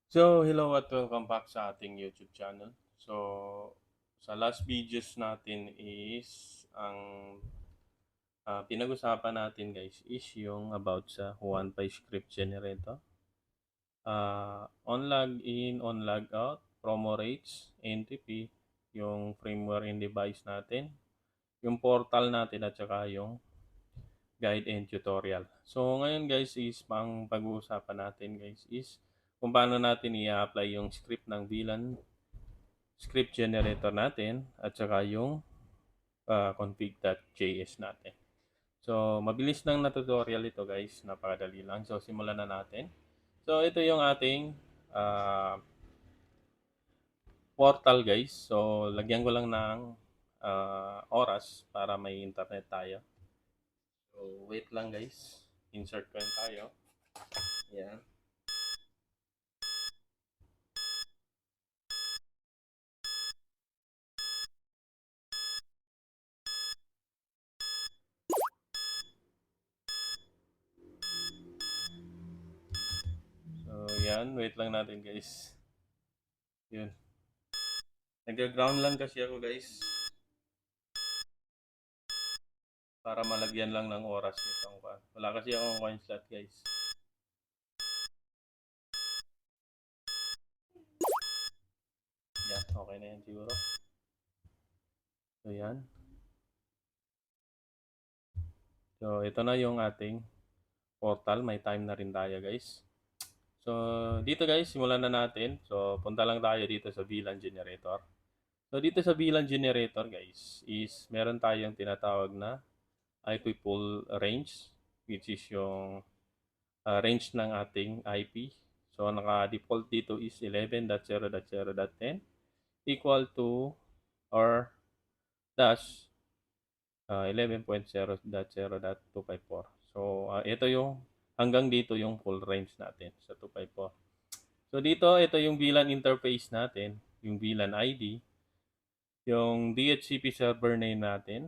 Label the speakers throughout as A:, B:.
A: So, hello at welcome back sa ating YouTube channel. So, sa last videos natin is ang pinag-usapan natin guys is yung about sa Juan Pi script generator. On login, on logout, promo rates, NTP, yung firmware and device natin, yung portal natin at saka yung guide and tutorial. So, ngayon guys is pang pag-uusapan natin guys is kung paano natin i-apply yung script ng VLAN script generator natin at saka yung config.js natin. So, mabilis lang na tutorial ito guys. Napakadali lang. So, simulan na natin. So, ito yung ating portal guys. So, lagyan ko lang ng oras para may internet tayo. So, wait lang guys. Insert ko yun tayo. Yan. So, yan. Wait lang natin guys. Yun. Nag-ground lang kasi ako guys. Para malagyan lang ng oras itong wala kasi akong coin slot guys. Yan, okay na yan siguro. So yan. So ito na yung ating portal. May time na rin tayo guys. So dito guys, simulan na natin. So punta lang tayo dito sa VLAN generator. So dito sa VLAN generator guys, is meron tayong tinatawag na IP pool range, which is yung range ng ating IP. So naka-default dito is 11.0.0.10 equal to or dash 11.0.0.254. So ito yung hanggang dito yung full range natin sa 254. So dito ito yung VLAN interface natin, yung VLAN ID, yung DHCP server name natin,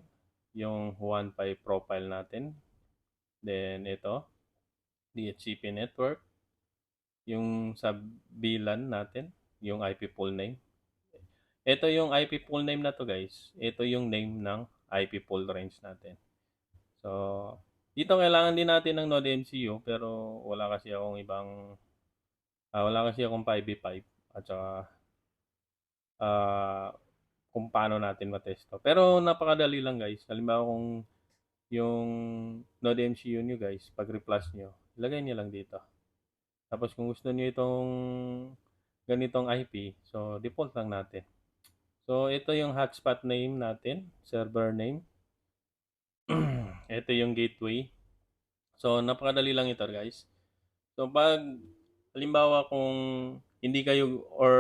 A: yung 1.5 profile natin, then ito DHCP network, yung sa VLAN natin, yung IP pool name. Ito yung IP pool name na to guys. Ito yung name ng IP pool range natin. So, dito kailangan din natin ng Node MCU pero wala kasi akong 5v5 at saka uh, kung paano natin matesto. Pero napakadali lang guys. Halimbawa kung yung Node MCU nyo guys, pag replace nyo, ilagay nyo lang dito. Tapos kung gusto nyo itong ganitong IP, so default lang natin. So, ito yung hotspot name natin, server name. Ito yung gateway. So, napakadali lang ito guys. So, pag halimbawa kung hindi kayo or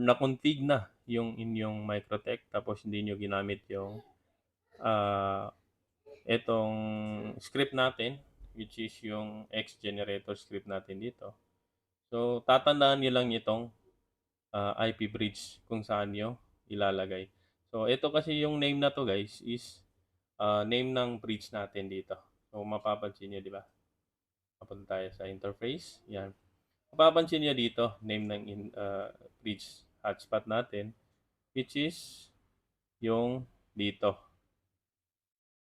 A: na-config na yung inyong Microtech tapos hindi nyo ginamit yung uh, itong script natin which is yung X generator script natin dito. So, tatandaan nyo lang itong IP bridge kung saan nyo ilalagay. So, ito kasi yung name na to guys is name ng bridge natin dito. So, mapapansin nyo, di ba? Papunta tayo sa interface. Yan. Mapapansin nyo dito, name ng bridge hotspot natin, which is yung dito.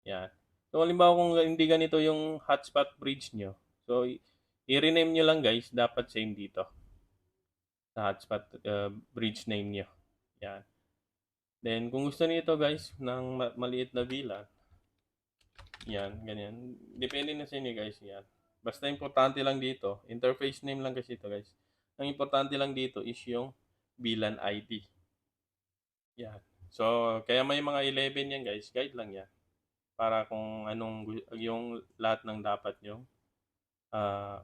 A: Yan. So, halimbawa kung hindi ganito yung hotspot bridge nyo, so, i-rename nyo lang guys, dapat same dito sa hotspot bridge name nyo. Yan. Then, kung gusto niyo ito guys, ng maliit na VLAN, yan, ganyan. Depende na sa inyo guys, yan. Basta importante lang dito, interface name lang kasi ito guys. Ang importante lang dito is yung VLAN ID. Yan. So, kaya may mga 11 yan guys, guide lang yan. Para kung anong yung lahat ng dapat nyo uh,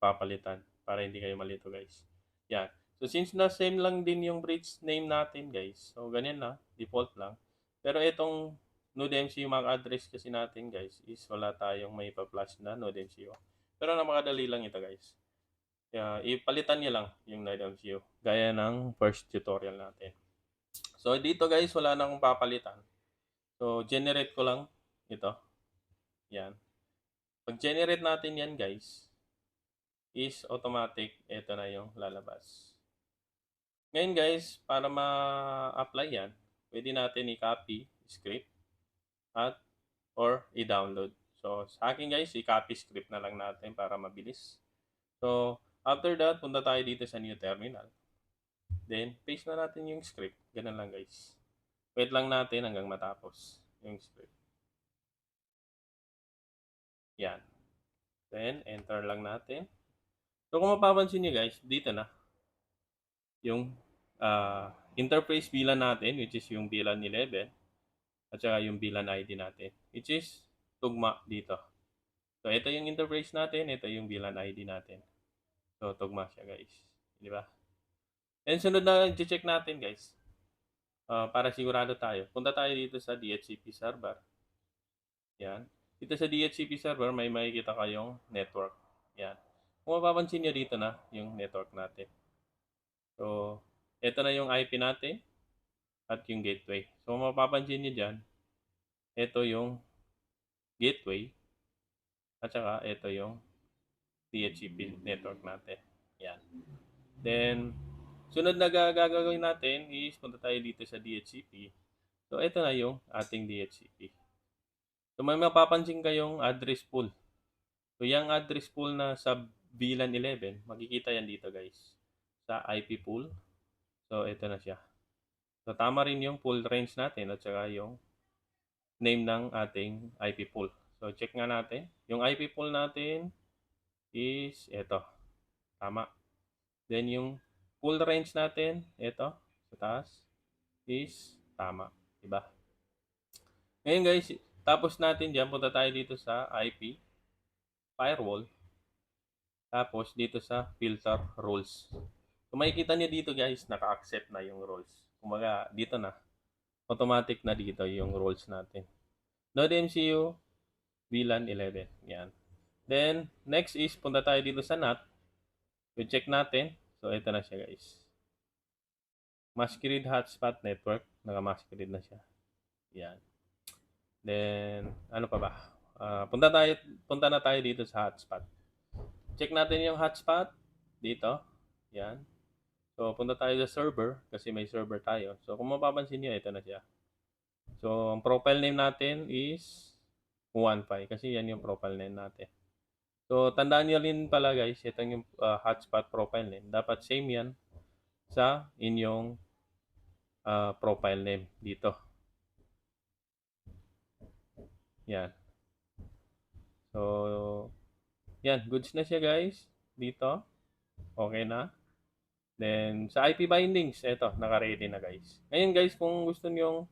A: papalitan para hindi kayo malito guys. Yan. So, since na same lang din yung bridge name natin guys, so ganyan na, default lang. Pero itong NodeMCU MAC address kasi natin guys is wala tayong may pa-flash na NodeMCU. Pero napakadali lang ito guys. Kaya ipalitan nyo lang yung NodeMCU gaya ng first tutorial natin. So dito guys wala na akong papalitan. So generate ko lang ito. Yan. Pag generate natin yan guys is automatic ito na yung lalabas. Ngayon guys, para ma-apply yan, pwede natin i-copy script at or i-download. So, sa akin guys, i-copy script na lang natin para mabilis. So, after that, punta tayo dito sa new terminal. Then, paste na natin yung script. Ganun lang guys. Wait lang natin hanggang matapos yung script. Yan. Then, enter lang natin. So, kung mapapansin nyo guys, dito na yung interface VLAN natin, which is yung VLAN 11, at saka yung VLAN ID natin, which is tugma dito. So, ito yung interface natin, ito yung VLAN ID natin. So, tugma siya guys. Di ba? And sunod na check natin guys, para sigurado tayo. Punta tayo dito sa DHCP server. Yan. Dito sa DHCP server, may makikita kayong network. Yan. Kung mapapansin nyo dito na yung network natin. So, ito na yung IP natin at yung gateway. So, kung mapapansin nyo dyan, ito yung gateway at saka ito yung DHCP network natin. Yan. Then, sunod na gagawin natin is punta tayo dito sa DHCP. So, ito na yung ating DHCP. So, may mapapansin kayong address pool. So, yung address pool na sa VLAN 11, makikita yan dito guys. Sa IP pool. So, ito na siya. So, tama rin yung pool range natin at saka yung name ng ating IP pool. So, check nga natin. Yung IP pool natin is ito. Tama. Then, yung pool range natin, ito, sa taas, is tama. Diba? Ngayon guys, tapos natin dyan, punta tayo dito sa IP, firewall, tapos dito sa filter rules. Kung makikita nyo dito guys, naka-accept na yung rules. Kumaga, dito na. Automatic na dito yung rules natin. Node MCU, VLAN 11. Yan. Then, next is, punta tayo dito sa NAT. I-check natin. So, ito na siya guys. Masquerade Hotspot Network. Naka-masquerade na siya. Yan. Then, ano pa ba? Punta na tayo dito sa hotspot. Check natin yung hotspot dito. Yan. So, punta tayo sa server kasi may server tayo. So, kung mapapansin nyo, ito na siya. So, ang profile name natin is 15 kasi yan yung profile name natin. So, tandaan nyo rin pala guys, ito yung hotspot profile name. Dapat same yan sa inyong profile name dito. Yan. So, yan. Goods na siya guys. Dito. Okay na. Then, sa IP bindings, eto, naka-ready na guys. Ngayon guys, kung gusto nyo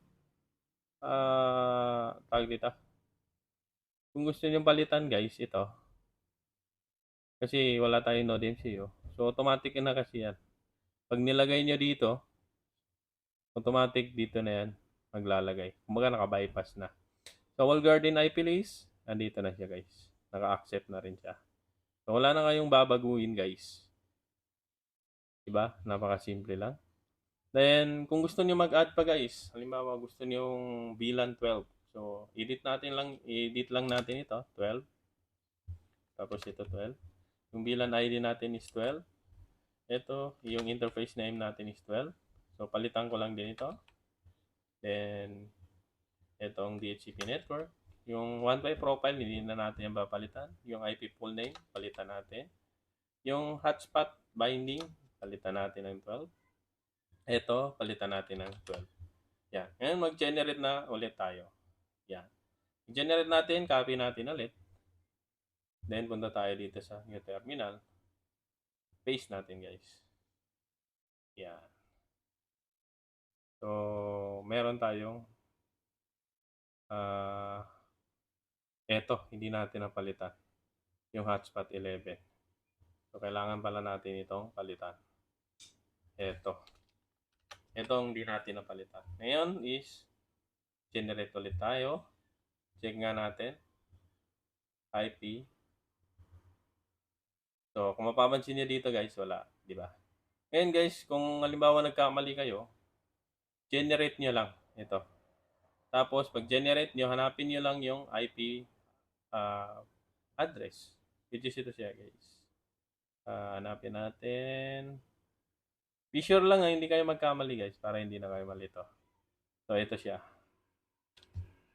A: tawag dito, kung gusto nyo palitan guys, ito, kasi wala tayong Node MCU. So, automatic na kasi yan. Pag nilagay nyo dito, automatic dito na yan maglalagay. Kumbaga naka-bypass na. So, wall garden IP list, andito na siya guys. Naka-accept na rin siya. So, wala na kayong babaguhin guys. Diba? Napaka-simple lang. Then, kung gusto niyo mag-add pa guys, halimbawa gusto niyo yung VLAN 12. So, edit lang natin ito, 12. Tapos ito 12. Yung VLAN ID natin is 12. Ito, yung interface name natin is 12. So, palitan ko lang din ito. Then, itong DHCP network. Yung 1 profile, hindi na natin yung papalitan. Yung IP pool name, palitan natin. Yung hotspot binding, palitan natin ng 12. Ito, palitan natin ng 12. Yan. Ngayon, mag-generate na ulit tayo. Yan. Generate natin, copy natin ulit. Then, punta tayo dito sa new terminal. Paste natin, guys. Yan. So, meron tayong eto, hindi natin napalitan. Yung hotspot 11. So, kailangan pala natin itong palitan. Eto. Etong hindi natin napalitan. Ngayon is, generate ulit tayo. Check nga natin. IP. So, kung mapapansin niyo dito guys, wala. Di ba? Ngayon guys, kung halimbawa nagkamali kayo, generate nyo lang. Ito. Tapos, pag generate nyo, hanapin nyo lang yung IP address. Which is ito siya guys. Hanapin natin. Be sure lang na hindi kayo magkamali guys para hindi na kayo malito. So ito siya.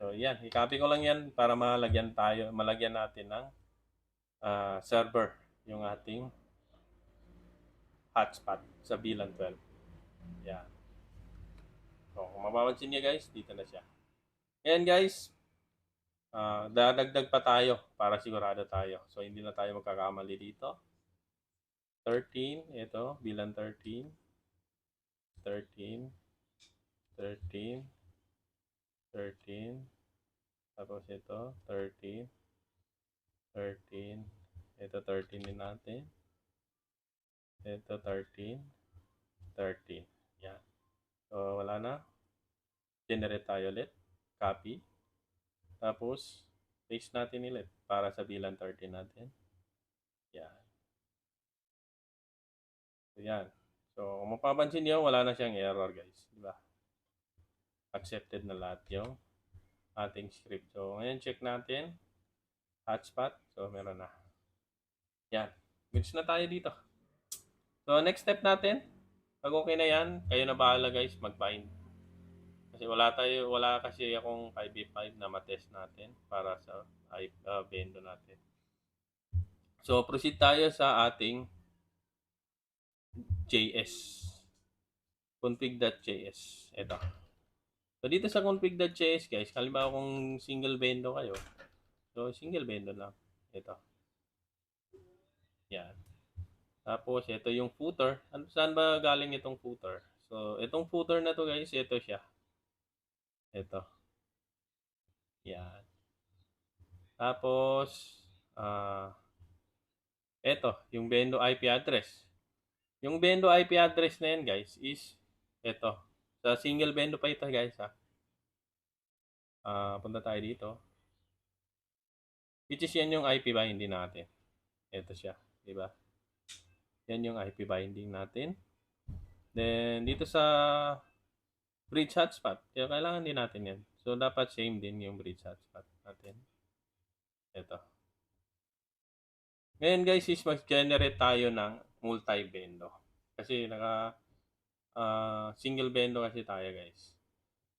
A: So yan, i-copy ko lang yan para malagyan natin ng server yung ating hotspot sa VLAN 12. Yan. So kung mapapansin niyo guys, dito na siya. Ayan guys, dadagdag pa tayo para sigurado tayo. So hindi na tayo magkakamali dito. 13, ito, VLAN 13, 13, 13, 13, tapos ito, 13, 13, ito 13 din natin, ito 13, 13. Yan. So, wala na. Generate tayo ulit. Copy. Tapos, paste natin ulit para sa VLAN 13 natin. Yan. So, yan. So, kung mapapansin nyo, wala na siyang error guys. Diba? Accepted na lahat yung ating script. So, ngayon check natin. Hotspot. So, meron na. Yan. Goods na tayo dito. So, next step natin. Pag okay na yan, kayo na bahala guys mag-bind. Kasi wala kasi akong 5v5 na matest natin para sa bendo natin. So, proceed tayo sa ating JS. config.js. Ito. So, dito sa config.js guys, halimbawa kung single bendo kayo, so single bendo lang. Ito. Yan. Tapos, ito yung footer. Saan ba galing itong footer? So, itong footer na to guys, ito siya. Ito. Yan. Tapos, ito, yung Bendo IP address. Yung Bendo IP address na yan guys is ito. Sa single Bendo pa ito guys ha. Punta tayo dito. Which is yan yung IP binding natin. Ito siya. Diba? Yan yung IP binding natin. Then, dito sa bridge hotspot, kaya kailangan din natin yan. So, dapat same din yung bridge hotspot natin. Ito. Ngayon guys is mag-generate tayo ng multi-bendo. Kasi single bendo kasi tayo guys.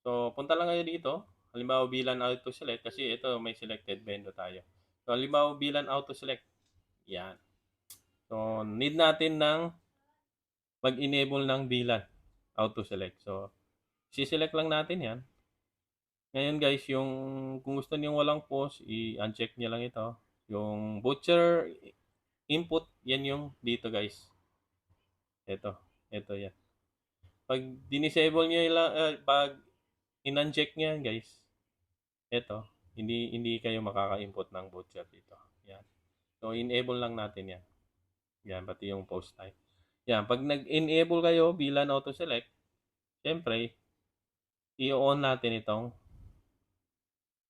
A: So, punta lang kayo dito. Halimbawa, VLAN auto select kasi ito may selected bendo tayo. So, halimbawa, VLAN auto select. Yan. So, need natin ng mag-enable ng VLAN auto select. So, si-select lang natin yan. Ngayon guys, kung gusto niyo walang pause, i-uncheck niyo lang ito. Yung butcher input, yan yung dito guys. Ito yan. Pag dinisable niyo pag in-uncheck niyo yan guys, ito, hindi kayo makaka-input ng butcher dito. Yan. So, enable lang natin yan. Yan, pati yung post type. Yan, pag nag-enable kayo VLAN auto select, syempre, i-on natin itong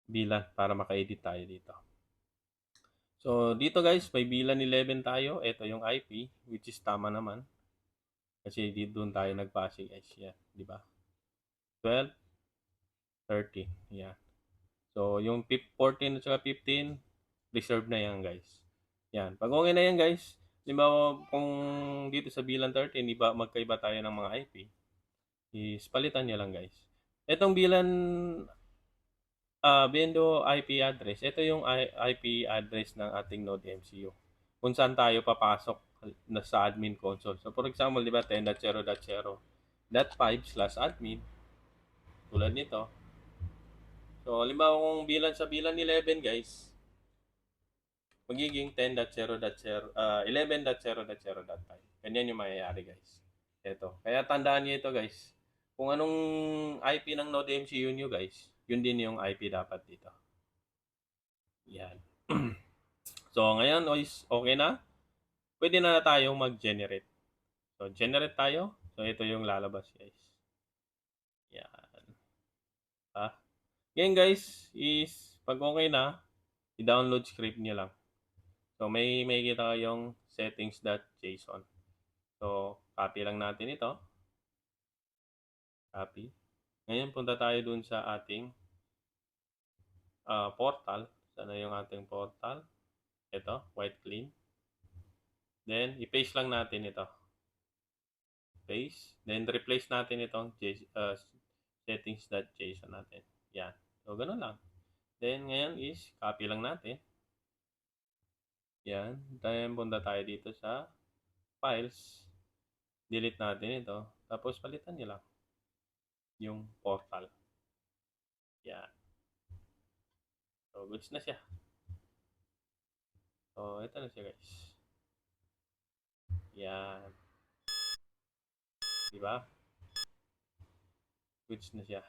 A: VLAN para maka-edit tayo dito. So, dito guys, may VLAN 11 tayo. Ito yung IP, which is tama naman. Kasi doon tayo nagpase guys. Yan, di ba? 12, 13. Yan. So, yung 14 at saka 15, reserve na yan guys. Yan. Pag okay na yan guys, limbawa kung dito sa VLAN 13, magkaiba tayo ng mga IP, is palitan nyo lang guys. Itong VLAN Bendo IP address, ito yung IP address ng ating Node MCU. Kung saan tayo papasok sa admin console. So, for example, di ba, 10.0.0.5/admin, tulad nito. So, halimbawa kung sa VLAN 11, guys, magiging 11.0.0.5. Ganyan yung mangyayari, guys. Ito. Kaya tandaan niyo ito, guys. Kung anong IP ng Node MCU nyo, guys, yun din yung IP dapat dito. Yan. So, ngayon, okay na. Pwede na tayong mag-generate. So, generate tayo. So, ito yung lalabas, guys. Yan. Ngayon, guys, is pag okay na, i-download script nyo lang. So, may kita kayong settings.json. So, copy lang natin ito. Copy. Ngayon, punta tayo dun sa ating portal. Sana yung ating portal. Ito, white clean. Then, i-paste lang natin ito. paste. Then, replace natin itong settings.json natin. Yan. So, ganun lang. Then, ngayon is, copy lang natin. Yan. Then, punta tayo dito sa files. Delete natin ito. Tapos, palitan nyo lang yung portal. Yan. So, goods na siya. So, ito na siya, guys. Yan. Diba? Goods na siya.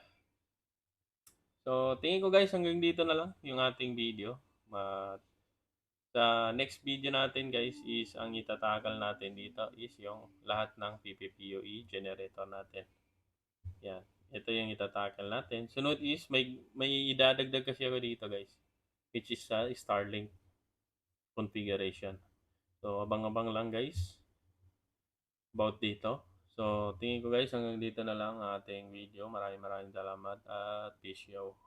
A: So, tingin ko guys, hanggang dito na lang yung ating video. Sa next video natin guys is ang itatakal natin dito is yung lahat ng PPPoE generator natin. Yan. Ito yung itatakal natin. Sunod is may idadagdag kasi ako dito guys, which is sa Starlink configuration. So, abang-abang lang guys about dito. So, tingin ko guys hanggang dito na lang ang ating video. Maraming salamat at peace out.